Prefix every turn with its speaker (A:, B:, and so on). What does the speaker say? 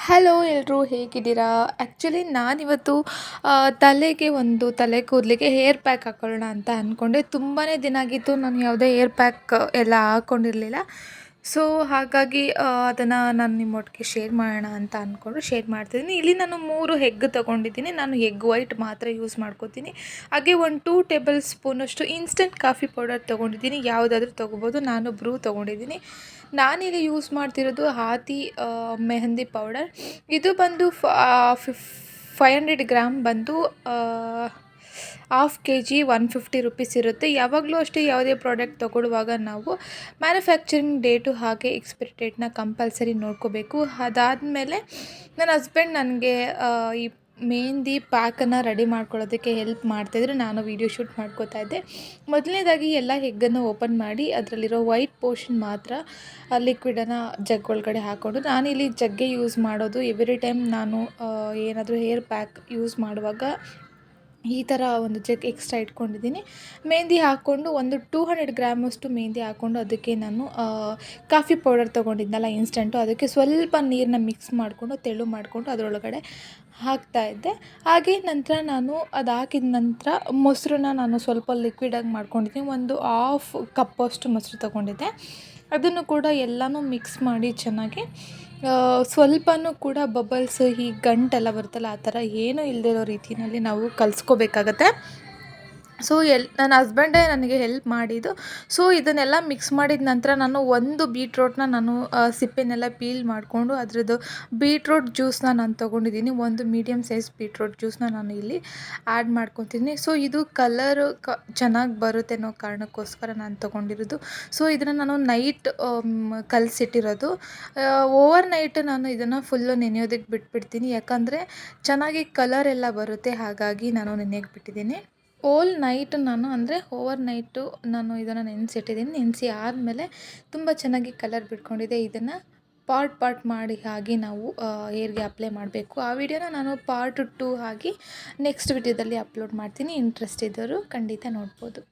A: Hello ಎಲ್ರು ಹೇಗಿದ್ದೀರಾ? Actually ನಾನಿವತ್ತು ತಲೆಗೆ ಒಂದು ತಲೆ ಕೂದಲಿಗೆ ಹೇರ್ ಪ್ಯಾಕ್ ಹಾಕೊಳ್ಳೋಣ ಅಂತ ಅಂದ್ಕೊಂಡೆ. ತುಂಬಾ ದಿನ ಆಗಿತ್ತು ನಾನು ಯಾವುದೇ ಹೇರ್ ಪ್ಯಾಕ್ ಎಲ್ಲ ಹಾಕ್ಕೊಂಡಿರಲಿಲ್ಲ. ಸೊ ಹಾಗಾಗಿ ಅದನ್ನು ನಾನು ನಿಮ್ಮೊಟ್ಟಿಗೆ ಶೇರ್ ಮಾಡೋಣ ಅಂತ ಅಂದ್ಕೊಂಡು ಶೇರ್ ಮಾಡ್ತಿದ್ದೀನಿ. ಇಲ್ಲಿ ನಾನು 3 ಎಗ್ ತೊಗೊಂಡಿದ್ದೀನಿ. ನಾನು ಎಗ್ ವೈಟ್ ಮಾತ್ರ ಯೂಸ್ ಮಾಡ್ಕೋತೀನಿ. ಹಾಗೆ ಒಂದು 2 ಟೇಬಲ್ ಸ್ಪೂನಷ್ಟು ಇನ್ಸ್ಟೆಂಟ್ ಕಾಫಿ ಪೌಡರ್ ತೊಗೊಂಡಿದ್ದೀನಿ. ಯಾವುದಾದ್ರೂ ತೊಗೋಬೋದು. ನಾನು ಬ್ರೂ ತೊಗೊಂಡಿದ್ದೀನಿ. ನಾನಿಲ್ಲಿ ಯೂಸ್ ಮಾಡ್ತಿರೋದು ಹಾತಿ ಮೆಹಂದಿ ಪೌಡರ್. ಇದು ಬಂದು 500 ಗ್ರಾಮ್ ಬಂದು ಹಾಫ್ kg 150 ರುಪೀಸ್ ಇರುತ್ತೆ. ಯಾವಾಗಲೂ ಅಷ್ಟೇ ಯಾವುದೇ ಪ್ರಾಡಕ್ಟ್ ತೊಗೊಳ್ಳುವಾಗ ನಾವು ಮ್ಯಾನುಫ್ಯಾಕ್ಚರಿಂಗ್ ಡೇಟು ಹಾಗೆ ಎಕ್ಸ್ಪೈರಿ ಡೇಟ್ನ ಕಂಪಲ್ಸರಿ ನೋಡ್ಕೋಬೇಕು. ಅದಾದಮೇಲೆ ನನ್ನ ಹಸ್ಬೆಂಡ್ ನನಗೆ ಈ ಮೆಹಂದಿ ಪ್ಯಾಕನ್ನು ರೆಡಿ ಮಾಡ್ಕೊಳ್ಳೋದಕ್ಕೆ ಹೆಲ್ಪ್ ಮಾಡ್ತಾಯಿದ್ರು. ನಾನು ವೀಡಿಯೋ ಶೂಟ್ ಮಾಡ್ಕೋತಾ ಇದ್ದೆ. ಮೊದಲನೇದಾಗಿ ಎಲ್ಲ ಎಗ್ಗನ್ನು ಓಪನ್ ಮಾಡಿ ಅದರಲ್ಲಿರೋ ವೈಟ್ ಪೋರ್ಷನ್ ಮಾತ್ರ ಲಿಕ್ವಿಡನ್ನು ಜಗ್ ಒಳಗಡೆ ಹಾಕ್ಕೊಂಡು, ನಾನಿಲ್ಲಿ ಜಗ್ಗೇ ಯೂಸ್ ಮಾಡೋದು. ಎವ್ರಿ ಟೈಮ್ ನಾನು ಏನಾದರೂ ಹೇರ್ ಪ್ಯಾಕ್ ಯೂಸ್ ಮಾಡುವಾಗ ಈ ಥರ ಒಂದು ಜಗ್ ಎಕ್ಸ್ಟ್ರಾ ಇಟ್ಕೊಂಡಿದ್ದೀನಿ. ಮೆಹಂದಿ ಹಾಕ್ಕೊಂಡು ಒಂದು 200 ಗ್ರಾಮಷ್ಟು ಮೆಹಂದಿ ಹಾಕ್ಕೊಂಡು ಅದಕ್ಕೆ ನಾನು ಕಾಫಿ ಪೌಡರ್ ತೊಗೊಂಡಿದ್ನಲ್ಲ ಇನ್ಸ್ಟೆಂಟು, ಅದಕ್ಕೆ ಸ್ವಲ್ಪ ನೀರನ್ನ ಮಿಕ್ಸ್ ಮಾಡಿಕೊಂಡು ತೆಳು ಮಾಡಿಕೊಂಡು ಅದರೊಳಗಡೆ ಹಾಕ್ತಾಯಿದ್ದೆ. ಹಾಗೆ ನಂತರ ನಾನು ಅದು ಹಾಕಿದ ನಂತರ ಮೊಸರನ್ನ ನಾನು ಸ್ವಲ್ಪ ಲಿಕ್ವಿಡಾಗಿ ಮಾಡ್ಕೊಂಡಿದ್ದೀನಿ. ಒಂದು ಹಾಫ್ ಕಪ್ಪಷ್ಟು ಮೊಸರು ತೊಗೊಂಡಿದ್ದೆ. ಅದನ್ನು ಕೂಡ ಎಲ್ಲನೂ ಮಿಕ್ಸ್ ಮಾಡಿ ಚೆನ್ನಾಗಿ ಸ್ವಲ್ಪನೂ ಕೂಡ ಬಬಲ್ಸ್ ಈ ಗಂಟೆಲ್ಲ ಬರುತ್ತಲ್ಲ ಆ ಥರ ಏನೂ ಇಲ್ಲದಿರೋ ರೀತಿಯಲ್ಲಿ ನಾವು ಕಲಿಸ್ಕೋಬೇಕಾಗತ್ತೆ. ಸೊ ನನ್ನ ಹಸ್ಬೆಂಡೇ ನನಗೆ ಹೆಲ್ಪ್ ಮಾಡಿದ್ದು. ಸೊ ಇದನ್ನೆಲ್ಲ ಮಿಕ್ಸ್ ಮಾಡಿದ ನಂತರ ನಾನು ಒಂದು ಬೀಟ್ರೋಟ್ನ ನಾನು ಸಿಪ್ಪೆನೆಲ್ಲ ಪೀಲ್ ಮಾಡಿಕೊಂಡು ಅದರದ್ದು ಬೀಟ್ರೋಟ್ ಜ್ಯೂಸನ್ನ ನಾನು ತೊಗೊಂಡಿದ್ದೀನಿ. ಒಂದು ಮೀಡಿಯಮ್ ಸೈಜ್ ಬೀಟ್ರೋಟ್ ಜ್ಯೂಸನ್ನ ನಾನು ಇಲ್ಲಿ ಆ್ಯಡ್ ಮಾಡ್ಕೊತೀನಿ. ಸೊ ಇದು ಕಲರು ಚೆನ್ನಾಗಿ ಬರುತ್ತೆ ಅನ್ನೋ ಕಾರಣಕ್ಕೋಸ್ಕರ ನಾನು ತೊಗೊಂಡಿರೋದು. ಸೊ ಇದನ್ನು ನಾನು ನೈಟ್ ಕಲಸಿಟ್ಟಿರೋದು. ಓವರ್ ನೈಟ್ ನಾನು ಇದನ್ನು ಫುಲ್ಲು ನೆನೆಯೋದಕ್ಕೆ ಬಿಟ್ಬಿಡ್ತೀನಿ. ಯಾಕಂದರೆ ಚೆನ್ನಾಗಿ ಕಲರ್ ಎಲ್ಲ ಬರುತ್ತೆ, ಹಾಗಾಗಿ ನಾನು ನೆನೆಯೋಕ್ಕೆ ಬಿಟ್ಟಿದ್ದೀನಿ. ಓಲ್ ನೈಟ್ ನಾನು ಅಂದರೆ ಓವರ್ ನೈಟು ನಾನು ಇದನ್ನು ನೆನೆಸಿಟ್ಟಿದ್ದೀನಿ. ನೆನೆಸಿ ಆದಮೇಲೆ ತುಂಬ ಚೆನ್ನಾಗಿ ಕಲರ್ ಬಿಟ್ಕೊಂಡಿದೆ. ಇದನ್ನು ಪಾರ್ಟ್ ಮಾಡಿ ಹಾಗೆ ನಾವು ಹೇರ್ಗೆ ಅಪ್ಲೈ ಮಾಡಬೇಕು. ಆ ವಿಡಿಯೋನ ನಾನು ಪಾರ್ಟ್ 2 ಆಗಿ ನೆಕ್ಸ್ಟ್ ವಿಡಿಯೋದಲ್ಲಿ ಅಪ್ಲೋಡ್ ಮಾಡ್ತೀನಿ. ಇಂಟ್ರೆಸ್ಟ್ ಇದ್ದವರು ಖಂಡಿತ ನೋಡ್ಬೋದು.